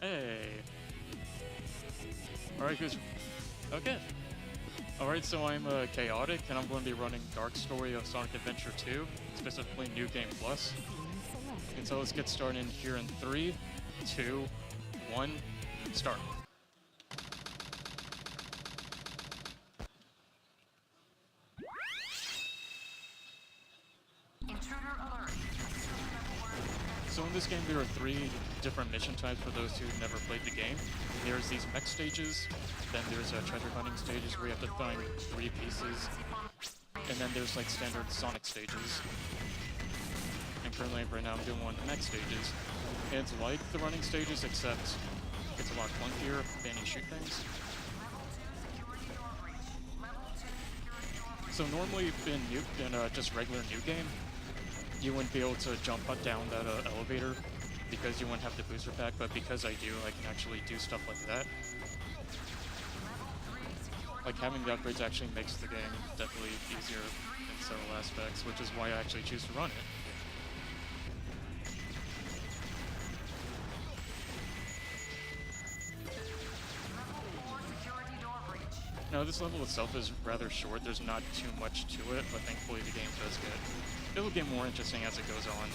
Hey. Alright, guys. Okay. Alright, so I'm Qaotik, and I'm going to be running Dark Story of Sonic Adventure 2, specifically New Game Plus. And so let's get started in here in 3, 2, 1, start. So in this game there are 3 different mission types for those who never played the game. There's these mech stages, then there's treasure hunting stages where you have to find 3 pieces, and then there's like standard Sonic stages. And currently right now I'm doing one of the mech stages. And it's like the running stages except it's a lot clunkier than you shoot things. So normally in just regular new game, you wouldn't be able to jump down that elevator because you wouldn't have the booster pack, but because I do, I can actually do stuff like that. Like having the upgrades actually makes the game definitely easier in several aspects, which is why I actually choose to run it. Now this level itself is rather short, there's not too much to it, but thankfully the game does it'll get more interesting as it goes on.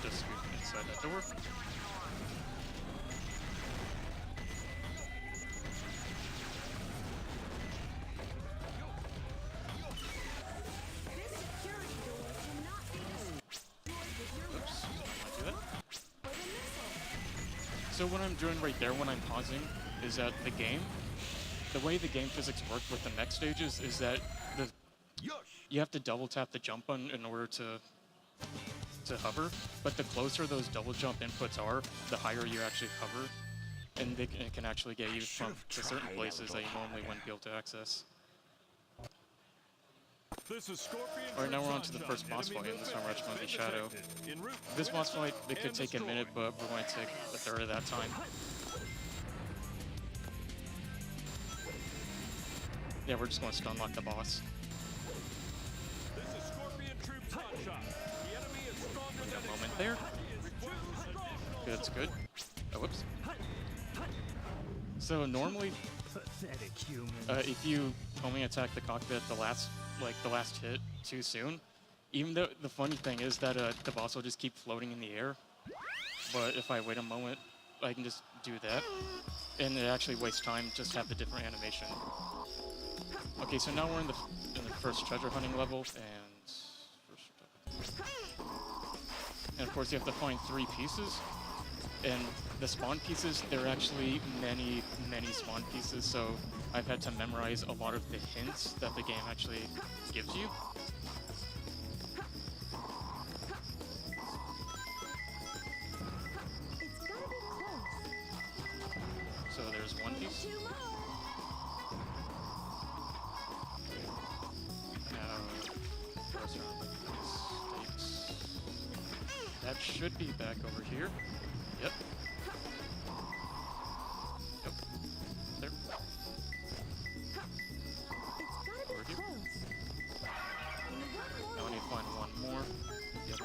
Just scoot inside that door. Oops, I do that. So what I'm doing right there when I'm pausing is that the way the game physics work with the mech stages is that you have to double tap the jump button in order to hover, but the closer those double jump inputs are, the higher you actually hover, and it can actually get you from to certain places that you normally wouldn't be able to access. Alright, now we're on to the first boss fight, and this time we're actually going to be Shadow. This boss fight, it could take a minute, but we're going to take a third of that time. Yeah, we're just going to stun lock the boss. Got a moment there. Okay, that's good. Oh, whoops. So normally, if you only attack the cockpit the last hit too soon, even though the funny thing is that the boss will just keep floating in the air. But if I wait a moment, I can just do that, and it actually wastes time just to have the different animation. Okay, so now we're in the first treasure hunting level, and of course you have to find 3 pieces. And the spawn pieces, there are actually many spawn pieces, so I've had to memorize a lot of the hints that the game actually gives you. So there's 1 piece. That should be back over here. Yep. Yep. There. Over here. Now I need to find 1 more. Yep.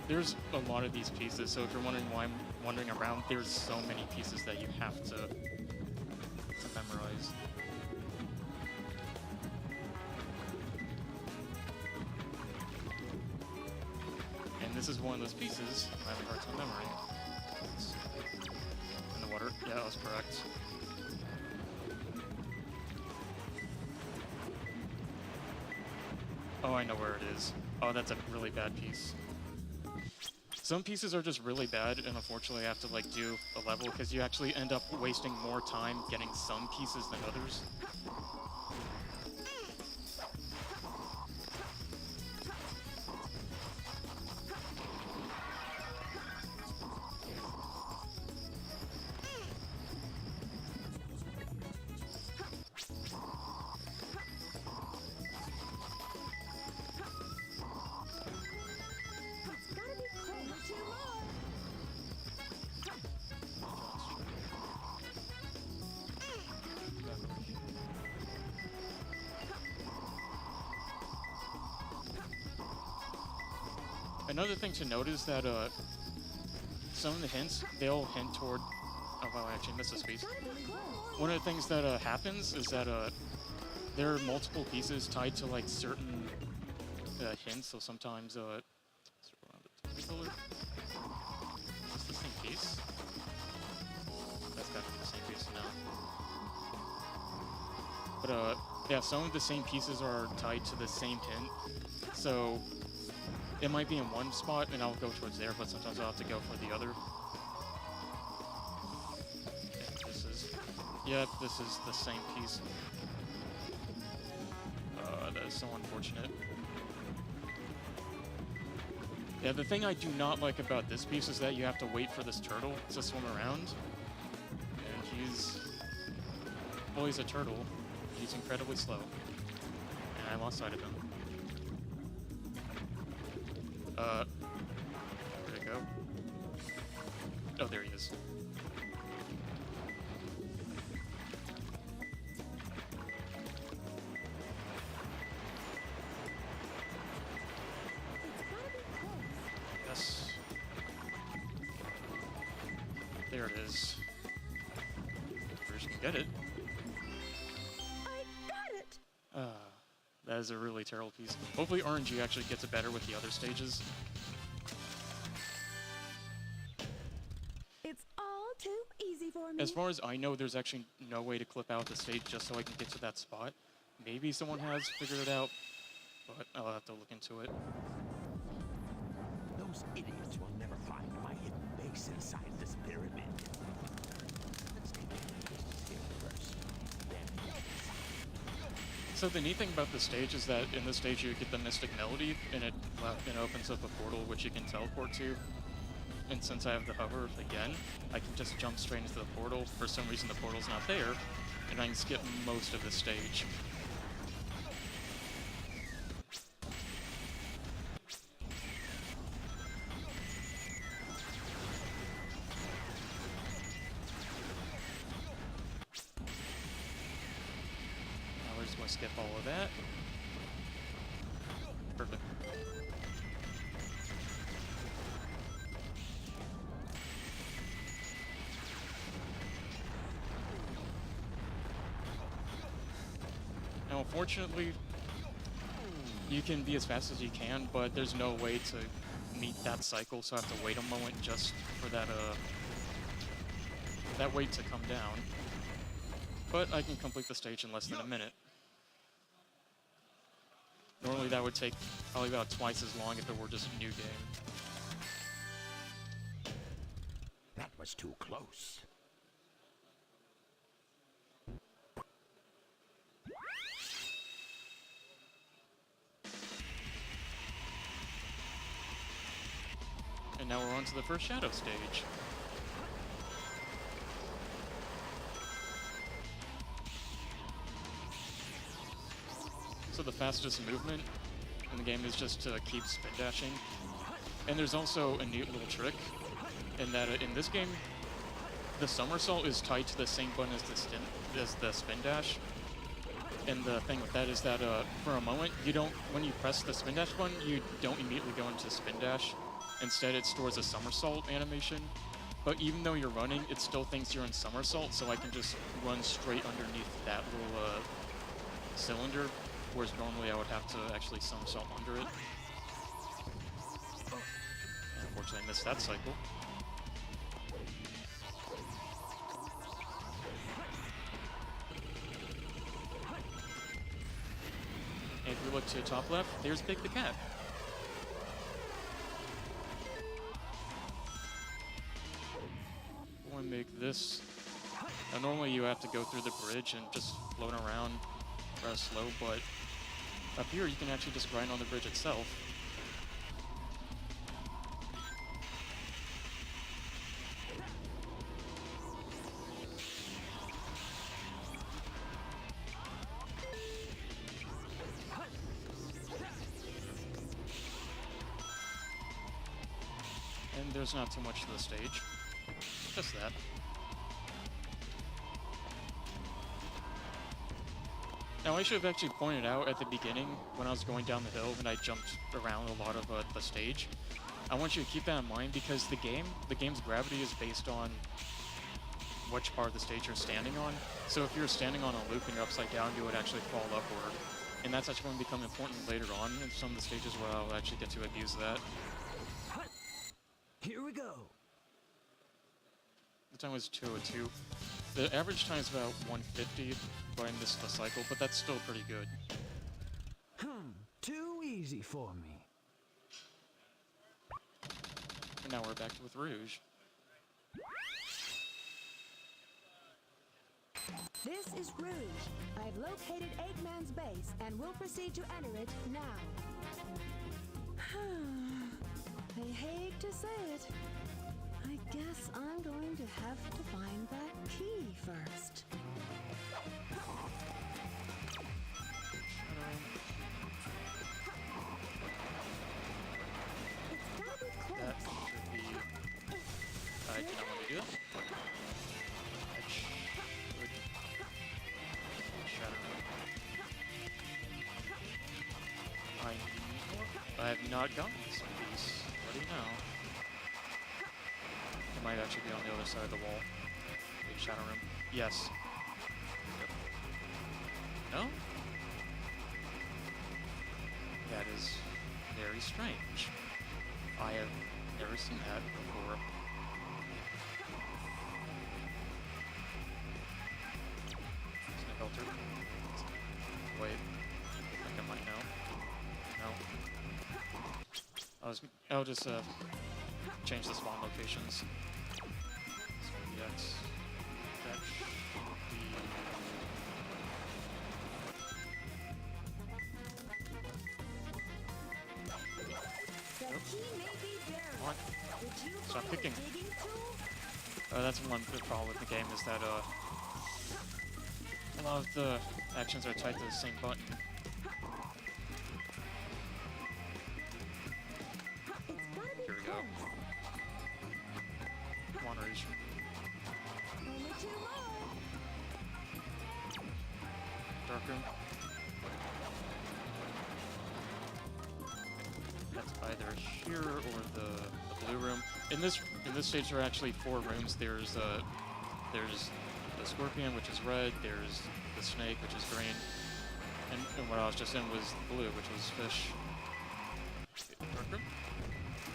There's a lot of these pieces, so if you're wondering why I'm wandering around, there's so many pieces that you have to memorize. And this is one of those pieces I'm having a hard time memorizing. In the water. Yeah, that was correct. Oh, I know where it is. Oh, that's a really bad piece. Some pieces are just really bad, and unfortunately I have to like do a level because you actually end up wasting more time getting some pieces than others. Another thing to note is that some of the hints, they'll hint toward... Oh, wow, I actually missed a space. One of the things that happens is that there are multiple pieces tied to like certain hints, so sometimes... color. Is this the same piece? That's gotta be the same piece now. But yeah, some of the same pieces are tied to the same hint, so it might be in one spot and I'll go towards there, but sometimes I'll have to go for the other. And this is, yeah, this is the same piece. That is so unfortunate. Yeah, the thing I do not like about this piece is that you have to wait for this turtle to swim around. And he's... Well, he's a turtle. He's incredibly slow. And I lost sight of him. Where'd it go? Oh, there he is. Yes. There it is. First can get it. That is a really terrible piece. Hopefully RNG actually gets it better with the other stages. It's all too easy for me. As far as I know, there's actually no way to clip out the stage just so I can get to that spot. Maybe someone has figured it out, but I'll have to look into it. Those idiots will never find my hidden base inside this pyramid. Let's take this here first, then So the neat thing about this stage is that in this stage you get the Mystic Melody, and it opens up a portal which you can teleport to. And since I have the hover again, I can just jump straight into the portal. For some reason the portal's not there, and I can skip most of the stage. Skip all of that. Perfect. Now, unfortunately, you can be as fast as you can, but there's no way to meet that cycle, so I have to wait a moment just for that weight to come down. But I can complete the stage in less than a minute. Normally that would take probably about twice as long if it were just a new game. that was too close. And now we're on to the first shadow stage. So the fastest movement in the game is just to keep spin dashing. And there's also a neat little trick in that in this game, the somersault is tied to the same button as the spin dash. And the thing with that is that for a moment, when you press the spin dash button, you don't immediately go into spin dash. Instead, it stores a somersault animation. But even though you're running, it still thinks you're in somersault, so I can just run straight underneath that little cylinder. Whereas normally I would have to actually somersault under it. And unfortunately I missed that cycle. And if we look to the top left, there's Big the Cat. We'll make this. Now normally you have to go through the bridge and just float around rather slow, but up here, you can actually just grind on the bridge itself. And there's not too much to the stage. Just that. Now, I should have actually pointed out at the beginning when I was going down the hill and I jumped around a lot of the stage. I want you to keep that in mind because the game's gravity is based on which part of the stage you're standing on. So if you're standing on a loop and you're upside down, you would actually fall upward. And that's actually going to become important later on in some of the stages where I'll actually get to abuse that. Here we go. The time was 2:02. The average time is about 150 by missed the cycle, but that's still pretty good. Too easy for me. And now we're back with Rouge. This is Rouge. I've located Eggman's base and will proceed to enter it now. I hate to say it. I guess I'm going to have to find that key first. It's gotta be close. That should be... I do not want to do that. That should... Shadow. I have not gotten this piece. What do you know? It might actually be on the other side of the wall. Big shadow room. Yes. No? That is very strange. I have never seen that before. Is it filtered? Wait. I think I might know. No. I'll just change the spawn locations. So yes. That should be... The key may be buried. What? Did you Stop find a kicking. digging tool? That's one big problem with the game is that a lot of the actions are tied to the same button. It's gotta be Here we go. close. Come on, Rouge. Only two more. Dark room. That's either here or the blue room. In this stage, there are actually 4 rooms. There's the scorpion, which is red. There's the snake, which is green. And what I was just in was blue, which was fish. Dark room.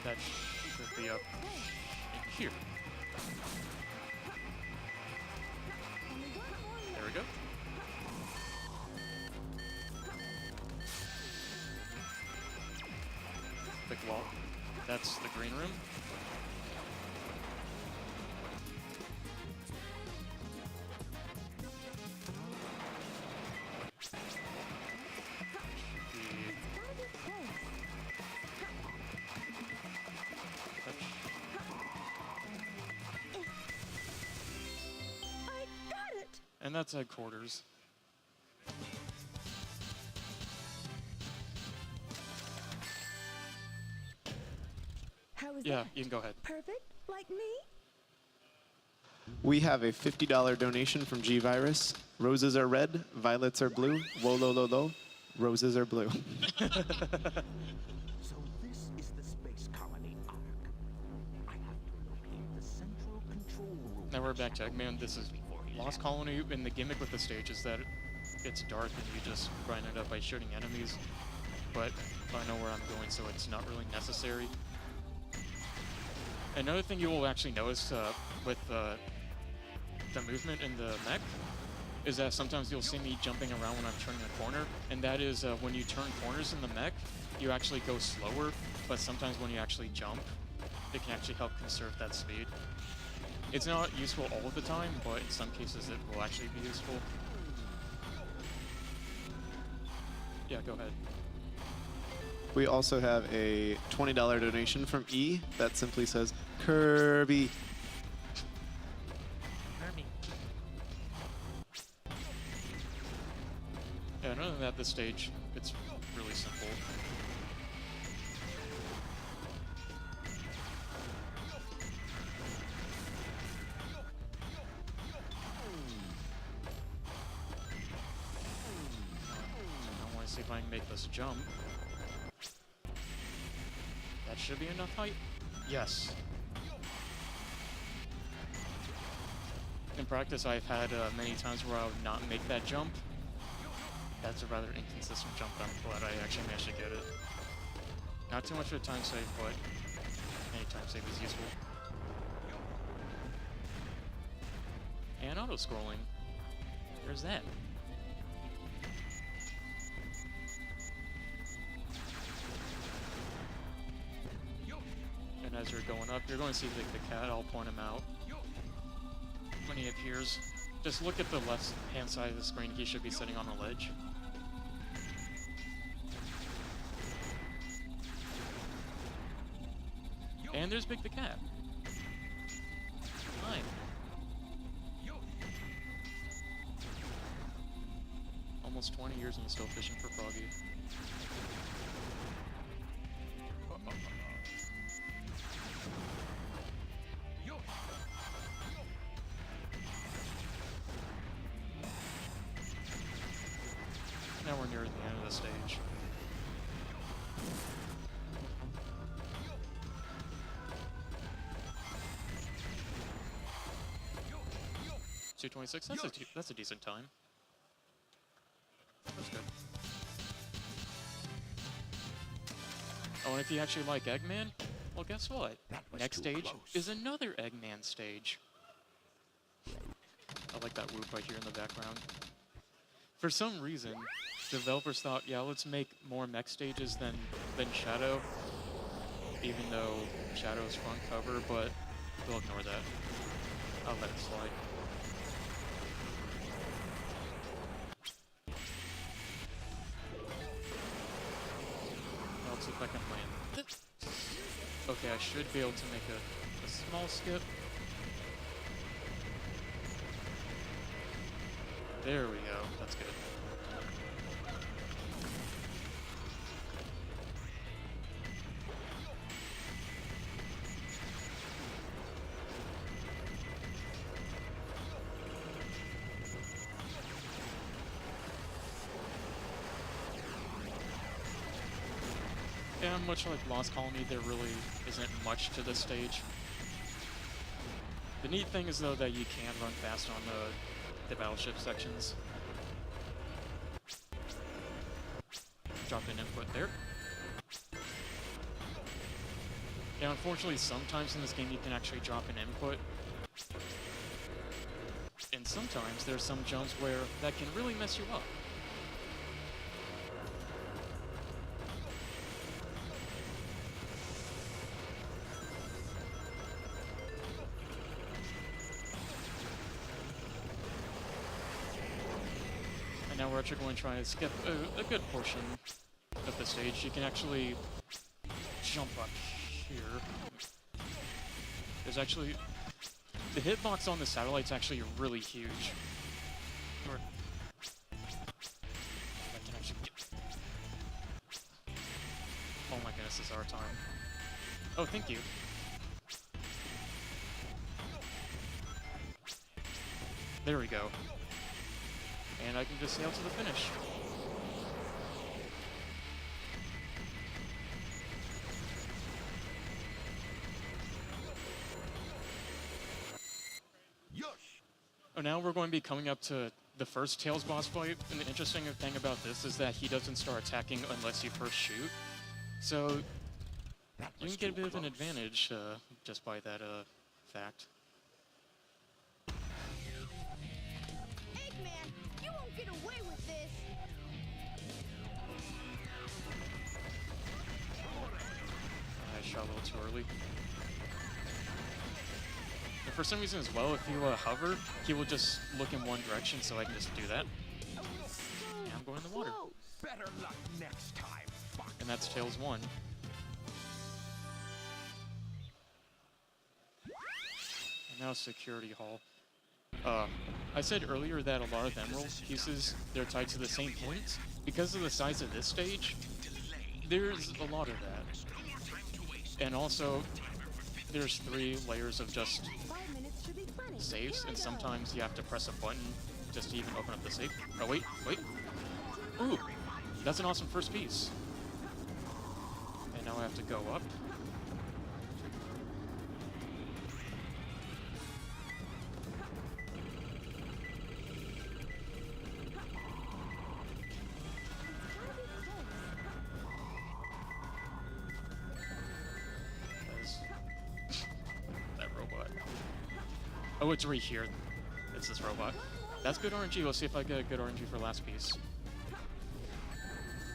That should be up in here. There we go. Big wall. That's the green room. I got it. And that's headquarters. How is Yeah, that? you can go ahead. Perfect? Like me? We have a $50 donation from G-Virus. Roses are red, violets are blue. Whoa, lo, lo, lo. Roses are blue. So this is the space colony Ark. I have to locate the central control room. Now we're back to Eggman. This is Lost Colony, and the gimmick with the stage is that it's dark and you just grind it up by shooting enemies. But I know where I'm going, so it's not really necessary. Another thing you will actually notice with the movement in the mech is that sometimes you'll see me jumping around when I'm turning a corner, and that is when you turn corners in the mech, you actually go slower, but sometimes when you actually jump, it can actually help conserve that speed. It's not useful all of the time, but in some cases it will actually be useful. Yeah, go ahead. We also have a $20 donation from E that simply says, Kirby. Yeah, other than that, this stage, it's really simple. I want to see if I can make this jump. That should be enough height? Yes. In practice, I've had many times where I would not make that jump. That's a rather inconsistent jump, but I'm glad I actually managed to get it. Not too much of a time save, but any time save is useful. And auto-scrolling. There's that. And as you're going up, you're going to see the cat. I'll point him out when he appears. Just look at the left-hand side of the screen. He should be sitting on a ledge. And there's Big the Cat. Hi. Almost 20 years and still fishing for Froggy. Now we're near the end of the stage. $2:26. That's a decent time. That's good. Oh, and if you actually like Eggman, well, guess what? Next stage is another Eggman stage. I like that whoop right here in the background. For some reason, developers thought, yeah, let's make more mech stages than Shadow, even though Shadow's front cover, but we'll ignore that. I'll let it slide. Let's see if I can land. Okay, I should be able to make a small skip. There we go. That's good. Yeah, much like Lost Colony, there really isn't much to this stage. The neat thing is, though, that you can run fast on the battleship sections. Drop an input there. Yeah, unfortunately, sometimes in this game you can actually drop an input. And sometimes there's some jumps where that can really mess you up. Now we're actually going to try to skip a good portion of the stage. You can actually jump up here. There's actually... The hitbox on the satellite's actually really huge. I can actually get... Oh my goodness, this is our time. Oh, thank you. There we go. And I can just sail to the finish. Oh, now we're going to be coming up to the first Tails boss fight, and the interesting thing about this is that he doesn't start attacking unless you first shoot. So you can get a bit of an advantage just by that fact. You won't get away with this! I shot a little too early. And for some reason as well, if you hover, he will just look in one direction, so I can just do that. And I'm going in the water. Better luck next time, Fox. And that's Tails 1. And now Security Hall. I said earlier that a lot of emerald pieces, they're tied to the same points. Because of the size of this stage, there's a lot of that. And also, there's 3 layers of just 5 minutes should be plenty. saves, and sometimes you have to press a button just to even open up the safe. Oh, wait. Ooh, that's an awesome first piece. And now I have to go up. Oh, it's right here. It's this robot. That's good RNG. Let's see if I get a good RNG for last piece.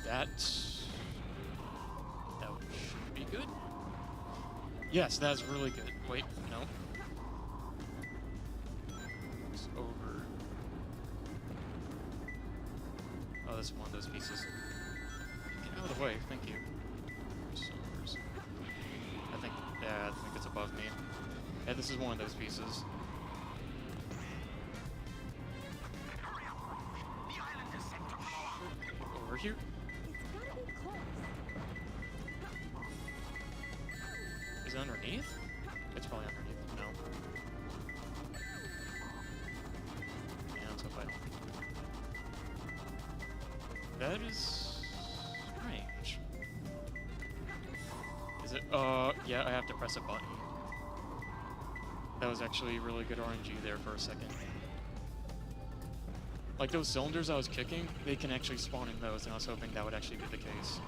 That should be good. Yes, that's really good. Wait, no. It's over. Oh, this is one of those pieces. Get out of the way, thank you. Cylinders. I think it's above me. Yeah, this is one of those pieces. Over here. It's gotta be close. Is it underneath? It's probably underneath. No. Yeah, let's hope I don't. That is strange. Is it? Yeah, I have to press a button. That was actually really good RNG there for a second. Like those cylinders I was kicking, they can actually spawn in those, and I was hoping that would actually be the case.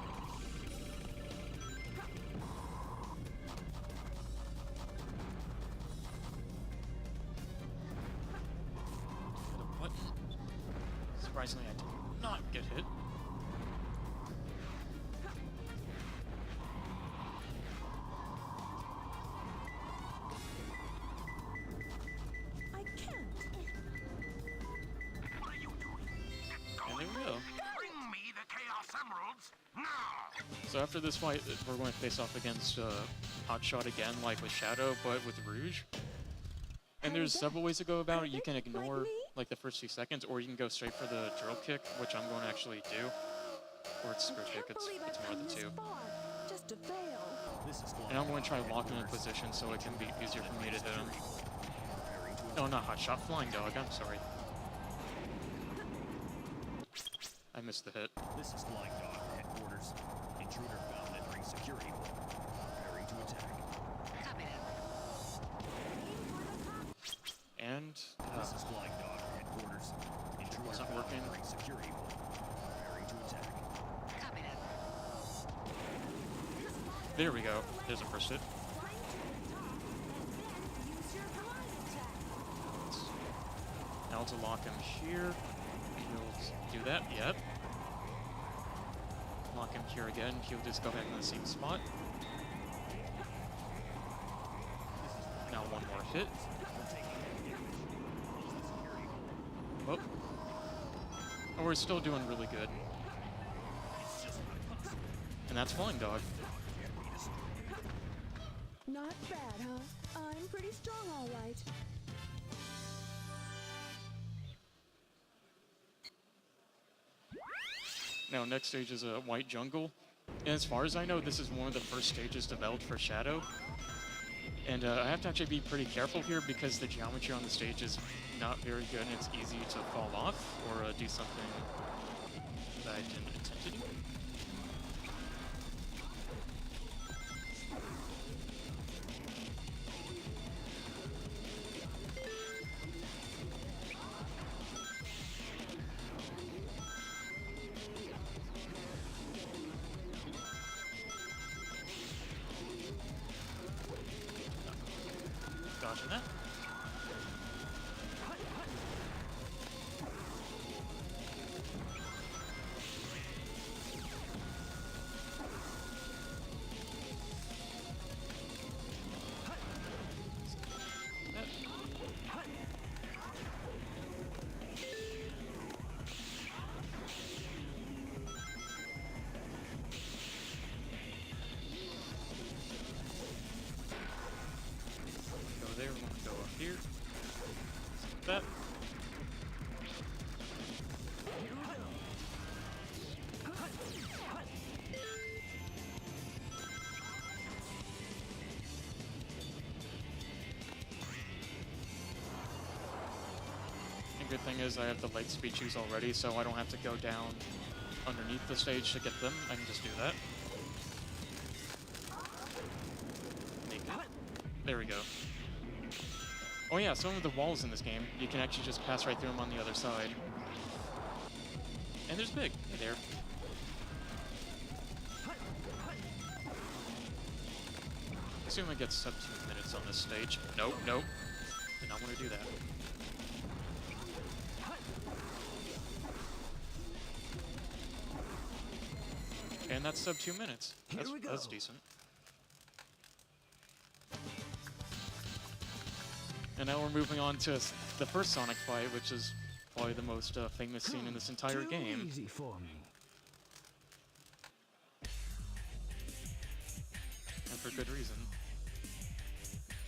Hit a button. Surprisingly, I did not get hit. I can't. What are you doing? And there we go. Bring me the Chaos Emeralds now! So after this fight, we're going to face off against Hotshot again, like with Shadow, but with Rouge. And there's several ways to go about it. You can ignore like the first few seconds, or you can go straight for the drill kick, which I'm going to actually do. Or it's screw kick, it's more of the two. Just to fail. This is And I'm going to try locking in position so it can be easier for me to hit him. No, not Hotshot, Flying Dog, I'm sorry. I missed the hit. This is Flying Dog headquarters. Intruder found entering security hole. Preparing to attack. And This is Flying Dog headquarters. Intruder wasn't found working. entering security hole. Preparing to attack. There we go. There's a first hit. Now to lock him here. He'll do that, yep. Lock him here again. He'll just go back in the same spot. Now one more hit. Oh. Oh, we're still doing really good. And that's Flying Dog. Not bad, huh? I'm pretty strong, all right. Now, next stage is a White Jungle. And as far as I know, this is one of the first stages developed for Shadow. And I have to actually be pretty careful here because the geometry on the stage is not very good and it's easy to fall off or do something that I didn't intend to do. Dodging that. Go there, we're gonna go up here. That. And good thing is I have the light speed shoes already, so I don't have to go down underneath the stage to get them. I can just do that. Make it. There we go. Oh yeah, some of the walls in this game, you can actually just pass right through them on the other side. And there's Big. Hey there. I assume it gets sub 2 minutes on this stage. Nope, nope. Did not want to do that. And that's sub 2 minutes. That's decent. And now we're moving on to the first Sonic fight, which is probably the most famous scene in this entire game. Easy for me. And for good reason.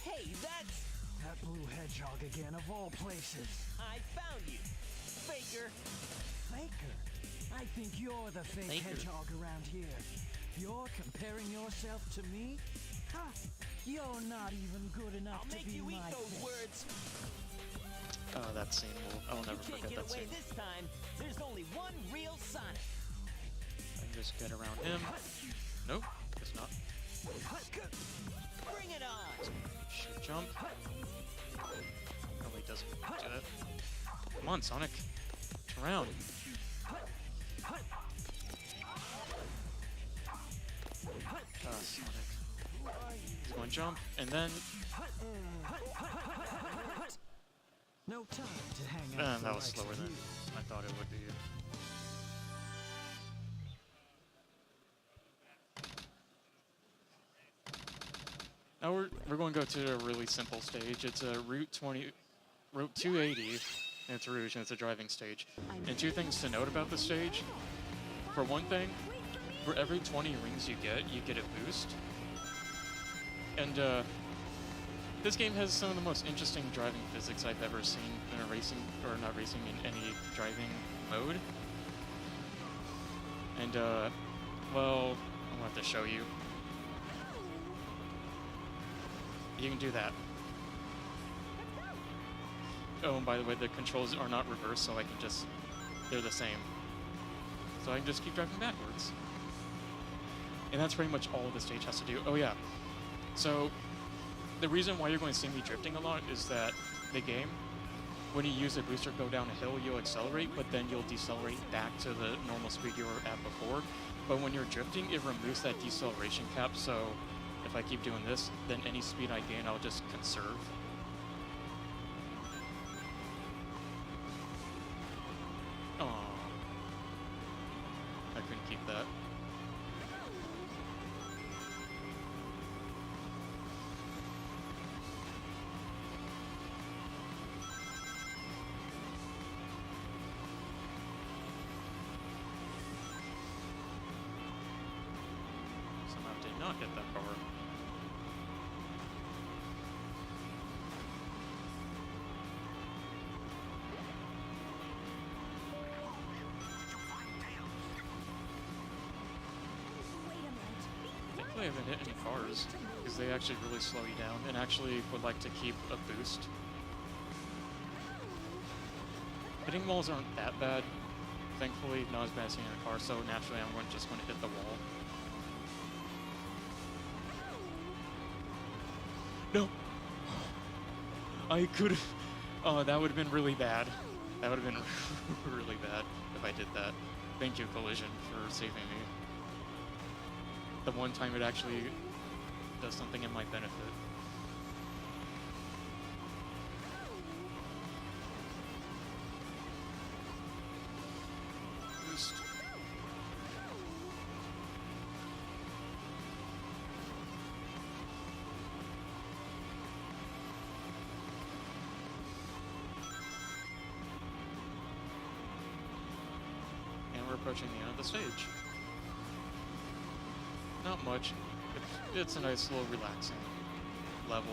Hey, that's... That blue hedgehog again, of all places. I found you. Faker. Faker? I think you're the fake Faker. hedgehog around here. You're comparing yourself to me? Ha! You're not even good enough I'll to make be you eat my those friend. words. Oh, that scene I'll never You can't forget get that away scene. this time. There's only one real Sonic. I can just get around him. Nope, guess not. Bring it on. Shoot, jump. No, he doesn't do that. Come on, Sonic. Turn around. Sonic. He's going to jump, and then... No time to hang out. that was slower than I thought it would be. Now we're going to go to a really simple stage. It's a Route 280, and it's Rouge, and it's a driving stage. And two things to note about the stage. For one thing, for every 20 rings you get a boost. And this game has some of the most interesting driving physics I've ever seen in a racing, or not racing, in any driving mode. And well, I'll have to show you. You can do that. Oh, and by the way, the controls are not reversed, so I can just, they're the same. So I can just keep driving backwards. And that's pretty much all the stage has to do. Oh yeah, so the reason why you're going to see me drifting a lot is that the game, when you use a booster go down a hill, you'll accelerate, but then you'll decelerate back to the normal speed you were at before. But when you're drifting, it removes that deceleration cap, so if I keep doing this, then any speed I gain, I'll just conserve. Aww. I couldn't keep that. Somehow did not hit that car. I haven't hit any cars because they actually really slow you down and actually would like to keep a boost. Hitting walls aren't that bad, thankfully, not as bad as hitting a car, so naturally I'm just going to hit the wall. No! I could have... Oh, that would have been really bad. That would have been really bad if I did that. Thank you, Collision, for saving me. The one time it actually does something in my benefit. Boost. And we're approaching the end of the stage. Not much. It's a nice little relaxing level.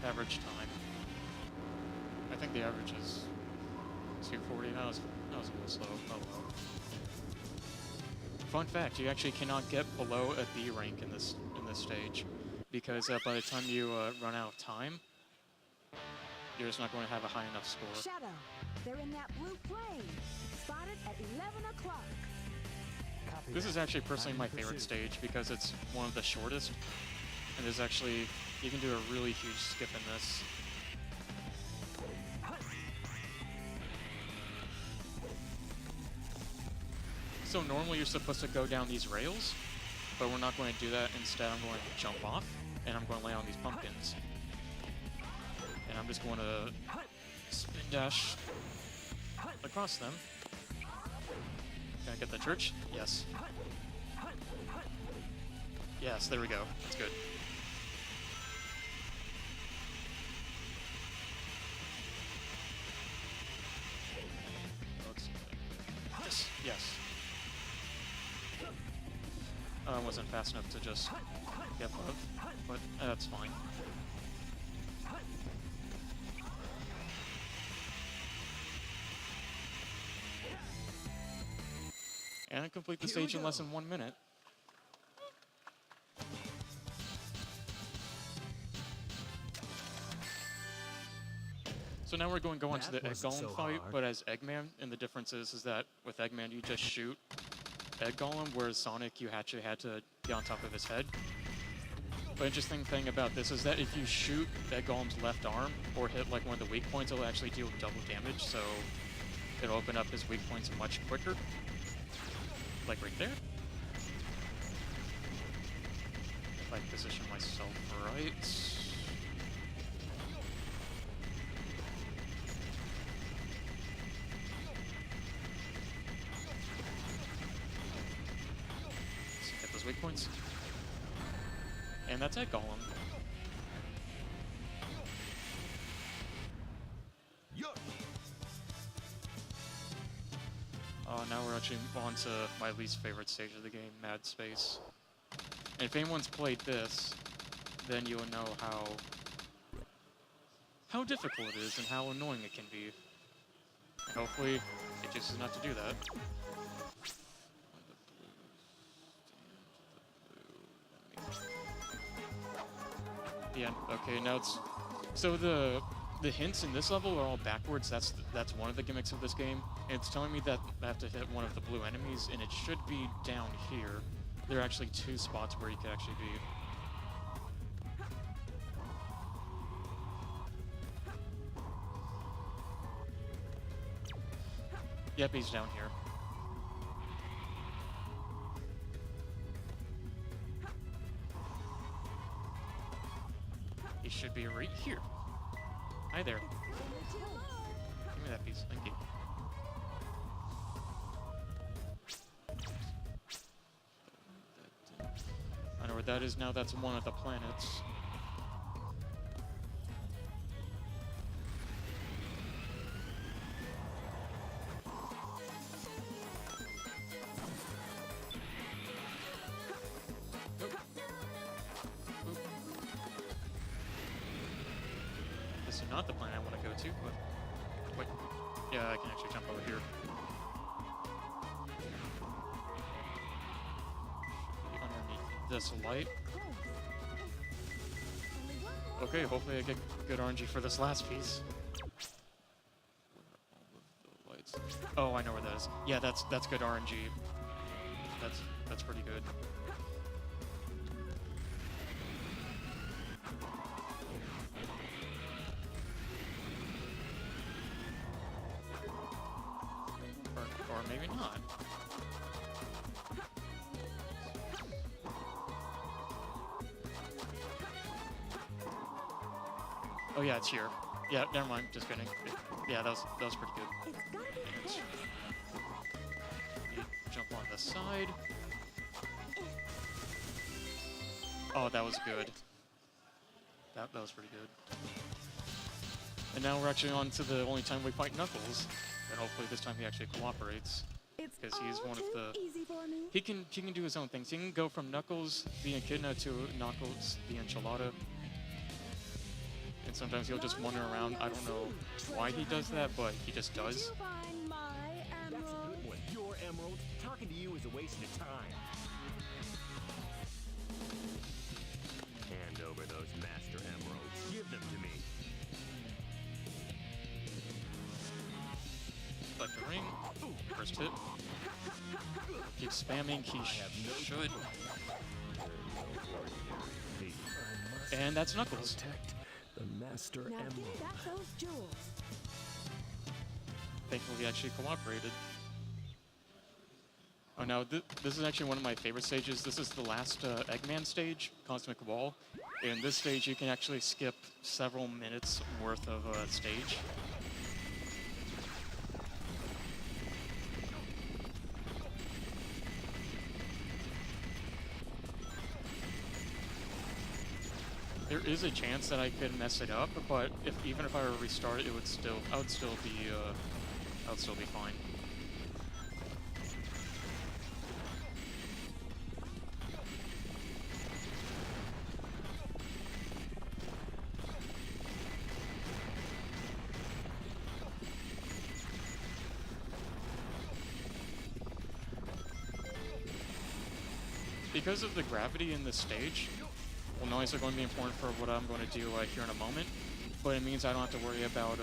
Average time. I think the average is 240. That was a little slow. Oh well. Fun fact, you actually cannot get below a B rank in this stage, because by the time you run out of time, you're just not going to have a high enough score. Shadow, they're in that blue plane. Spotted at 11 o'clock. Copy This that. is actually personally I'm my in favorite pursuit. stage because it's one of the shortest, And there's actually, you can do a really huge skip in this. So normally you're supposed to go down these rails, but we're not going to do that. Instead, I'm going to jump off, and I'm going to lay on these pumpkins. And I'm just going to spin dash across them. Can I get the church? Yes. Yes, there we go. That's good. Yes, yes. I wasn't fast enough to just get above, but that's fine. And I complete the stage in less than 1 minute. So now we're going to go into the Egg Golem fight, but as Eggman, and the difference is that with Eggman you just shoot Egg Golem, whereas Sonic you actually had to get on top of his head. But interesting thing about this is that if you shoot Egg Golem's left arm or hit like one of the weak points, it'll actually deal double damage, so it'll open up his weak points much quicker. Like right there. If I position myself right. Let's hit those weak points. And that's Egg Golem. Now we're actually on to my least favorite stage of the game, Mad Space. And if anyone's played this, then you'll know how difficult it is and how annoying it can be. And hopefully, it just is not to do that. Yeah, okay, now it's... So the hints in this level are all backwards. That's one of the gimmicks of this game. And it's telling me that I have to hit one of the blue enemies, and it should be down here. There are actually 2 spots where you could actually be. Yep, he's down here. He should be right here. Hi there. Give me that piece. Thank you. I know where that is now. That's one of the planets. This is not the planet I want to go to, but wait. Yeah, I can actually jump over here. Underneath this light. Okay, hopefully I get good RNG for this last piece. All of the lights. Oh, I know where that is. Yeah, that's good RNG. That's pretty good. Or maybe not. Oh yeah, it's here. Yeah, never mind. Just kidding. Yeah, that was pretty good. And you jump on the side. Oh, that was good. That was pretty good. And now we're actually on to the only time we fight Knuckles. And hopefully this time he actually cooperates, because he's one of the... He can do his own things. He can go from Knuckles the Echidna to Knuckles the Enchilada. And sometimes he'll just wander around. I don't know why he does that, but he just does. That's a good one. Your emerald. Talking to you is a waste of time. Hand over those master emeralds. Give them to me. Select the ring. First hit. Keep spamming. He should. And that's Knuckles. Protect the Master Now Emerald. give back those jewels. Thankfully, he actually cooperated. Oh, now this is actually one of my favorite stages. This is the last Eggman stage, Cosmic Wall. In this stage, you can actually skip several minutes worth of stage. There is a chance that I could mess it up, but even if I were to restart it, I would still be fine. Because of the gravity in this stage, well, noise are going to be important for what I'm going to do here in a moment, but it means I don't have to worry about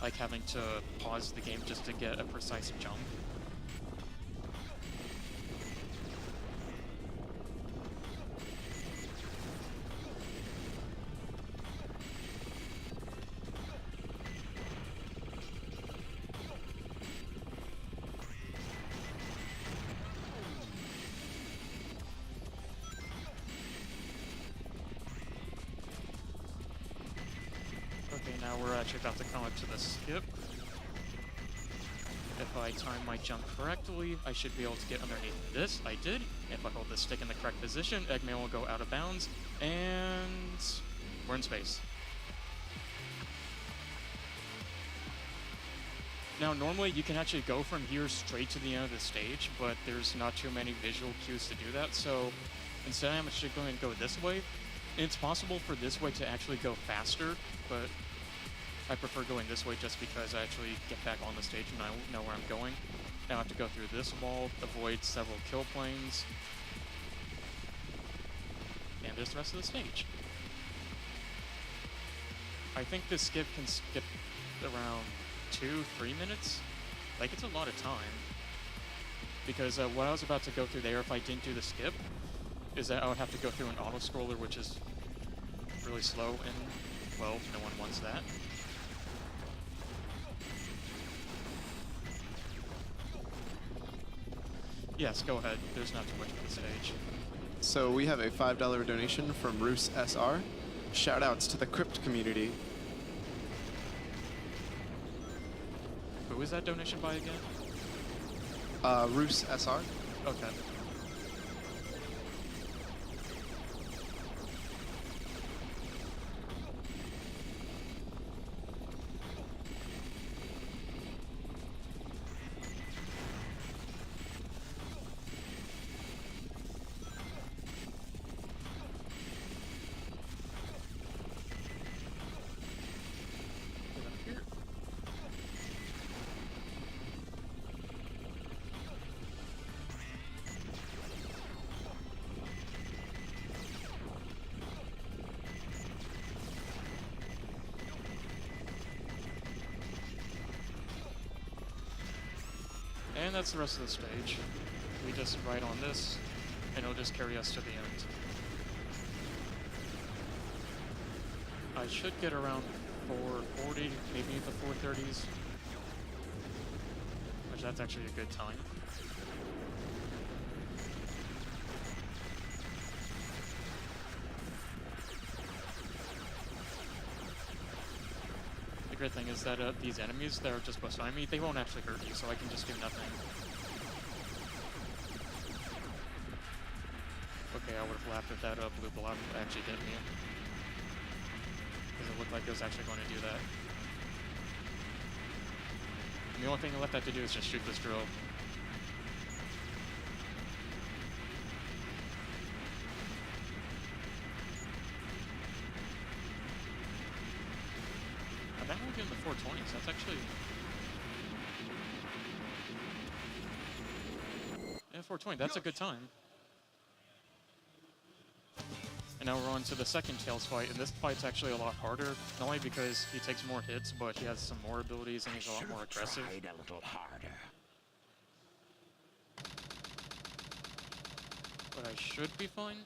like having to pause the game just to get a precise jump. Okay, now we're actually about to come up to the skip. If I time my jump correctly, I should be able to get underneath this. I did. If I hold the stick in the correct position, Eggman will go out of bounds, and we're in space. Now, normally you can actually go from here straight to the end of the stage, but there's not too many visual cues to do that, so instead I'm actually going to go this way. It's possible for this way to actually go faster, but I prefer going this way just because I actually get back on the stage and I know where I'm going. Now I have to go through this wall, avoid several kill planes, and there's the rest of the stage. I think this skip can skip around 2-3 minutes. Like, it's a lot of time. Because what I was about to go through there, if I didn't do the skip, is that I would have to go through an auto-scroller, which is really slow, and, well, no one wants that. Yes, go ahead. There's not too much for the stage. So we have a $5 donation from Roos SR. Shout outs to the Crypt community. Who is that donation by again? Roos SR. Okay. And that's the rest of the stage. We just ride on this, and it'll just carry us to the end. I should get around 440, maybe the 430s. Which that's actually a good time. The great thing is that these enemies that are just beside me, they won't actually hurt you, so I can just do nothing. Okay, I would have laughed if that blue blob actually hit me. Because it looked like it was actually going to do that. And the only thing left I have to do is just shoot this drill. That won't get in the 420s. That's actually... Yeah, 420. That's a good time. And now we're on to the second Tails fight, and this fight's actually a lot harder, not only because he takes more hits, but he has some more abilities and he's a lot more aggressive. Tried a little harder. But I should be fine.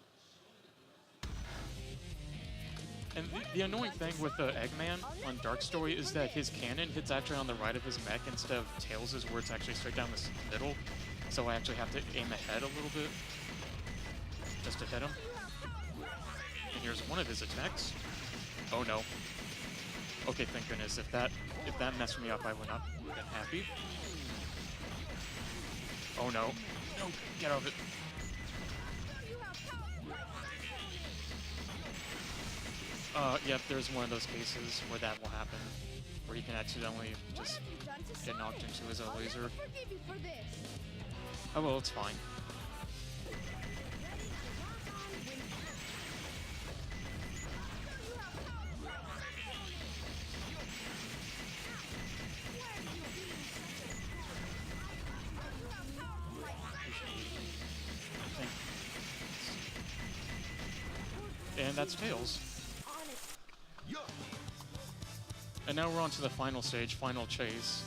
And the annoying thing with the Eggman on Dark Story is that his cannon hits actually on the right of his mech instead of Tails' where it's actually straight down the middle. So I actually have to aim ahead a little bit just to hit him. And here's one of his attacks. Oh no. Okay, thank goodness. If that messed me up, I would not have been happy. Oh no. No, get out of it. Yep, there's one of those cases where that will happen, where you can accidentally just get knocked into his own laser. Forgive you for this. Oh well, it's fine. And that's Tails. And now we're on to the final stage, Final Chase.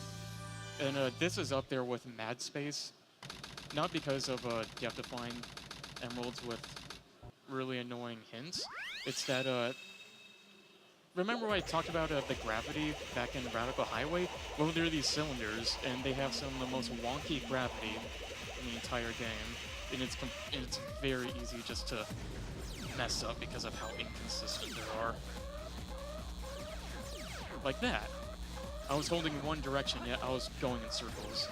And this is up there with Mad Space. Not because of you have to find emeralds with really annoying hints. It's that, remember I talked about the gravity back in Radical Highway? Well, there are these cylinders, and they have some of the most wonky gravity in the entire game. And it's very easy just to mess up because of how inconsistent they are. Like that. I was holding one direction, yet I was going in circles.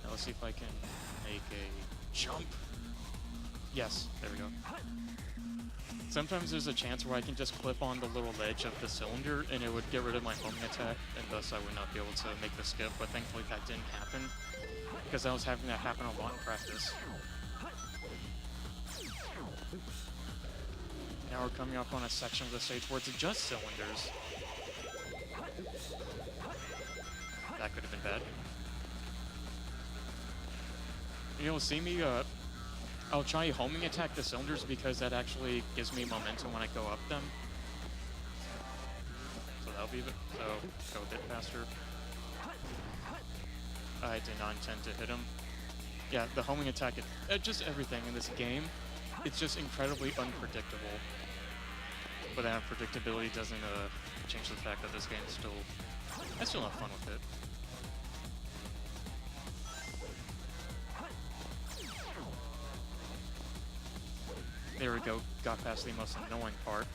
Now let's see if I can make a jump. Yes, there we go. Sometimes there's a chance where I can just clip on the little ledge of the cylinder and it would get rid of my homing attack, and thus I would not be able to make the skip, but thankfully that didn't happen, because I was having that happen a lot in practice. Now we're coming up on a section of the stage where it's just cylinders. That could have been bad. You'll see me, I'll try homing attack the cylinders because that actually gives me momentum when I go up them. So that'll be so go a bit faster. I did not intend to hit him. Yeah, the homing attack, just everything in this game, it's just incredibly unpredictable. But that unpredictability doesn't change the fact that this game is I still have fun with it. There we go, got past the most annoying part.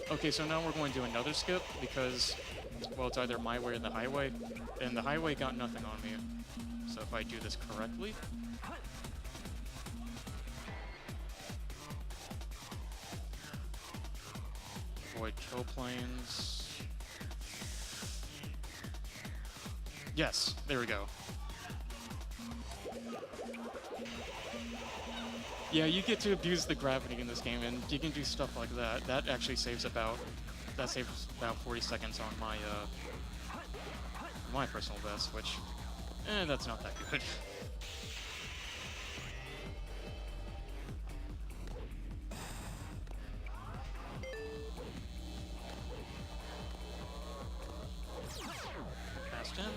Okay, so now we're going to do another skip because, well, it's either my way or the highway, and the highway got nothing on me. So if I do this correctly... Avoid kill planes... Yes, there we go. Yeah, you get to abuse the gravity in this game, and you can do stuff like that. That actually saves about 40 seconds on my personal best, which, that's not that good. Past him.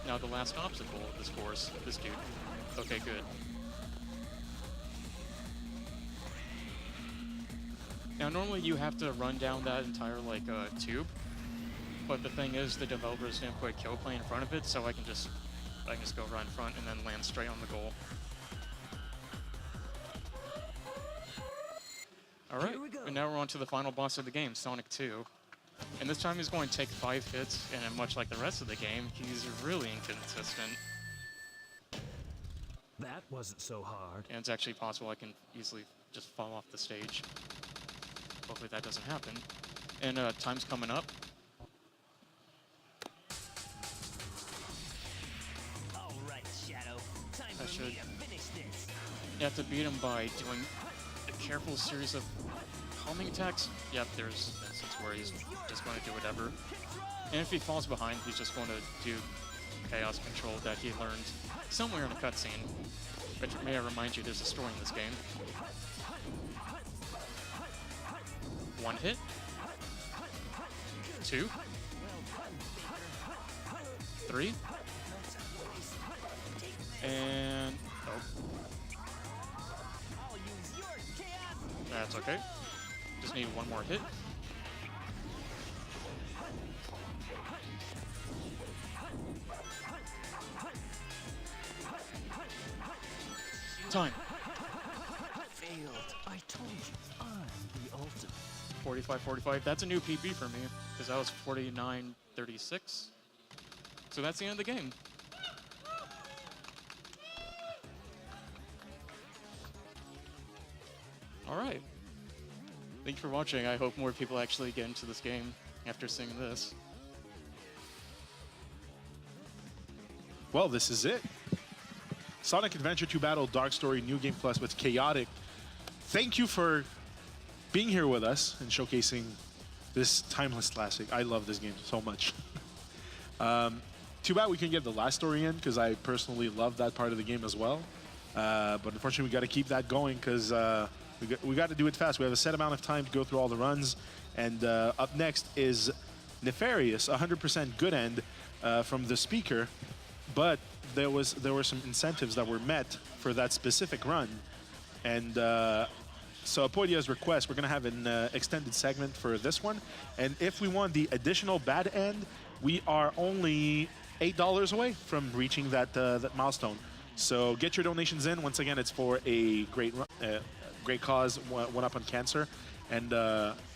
Now the last obstacle of this course, this dude. Okay, good. Now, normally you have to run down that entire, tube, but the thing is, the developers didn't put a kill plane in front of it, so I can just go right in front and then land straight on the goal. Alright, and now we're on to the final boss of the game, Sonic 2. And this time he's going to take 5 hits, and much like the rest of the game, he's really inconsistent. That wasn't so hard. And it's actually possible I can easily just fall off the stage. Hopefully that doesn't happen. And time's coming up. All right, Shadow. Time I for me should- to finish this. You have to beat him by doing a careful series of homing attacks. Yep, there's instances where he's just going to do whatever. And if he falls behind, he's just going to do chaos control that he learned somewhere in a cutscene. But may I remind you, there's a story in this game. One hit. Two. Three. And... oh. I'll use your chaos. That's okay. Just need one more hit. Time. Failed. I told you, I'm the ultimate. 45-45. That's a new PB for me, because I was 49-36. So that's the end of the game. All right. Thank you for watching. I hope more people actually get into this game after seeing this. Well, this is it. Sonic Adventure 2 Battle Dark Story New Game Plus with Qaotik. Thank you for being here with us and showcasing this timeless classic. I love this game so much. Too bad we can get the last story in, because I personally love that part of the game as well. But unfortunately, we got to keep that going, because we got to do it fast. We have a set amount of time to go through all the runs. And up next is Nefarious, 100% good end from the speaker. But there were some incentives that were met for that specific run. And so Apoidia's request, we're going to have an extended segment for this one. And if we want the additional bad end, we are only $8 away from reaching that milestone. So get your donations in. Once again, it's for a great cause, one up on cancer. And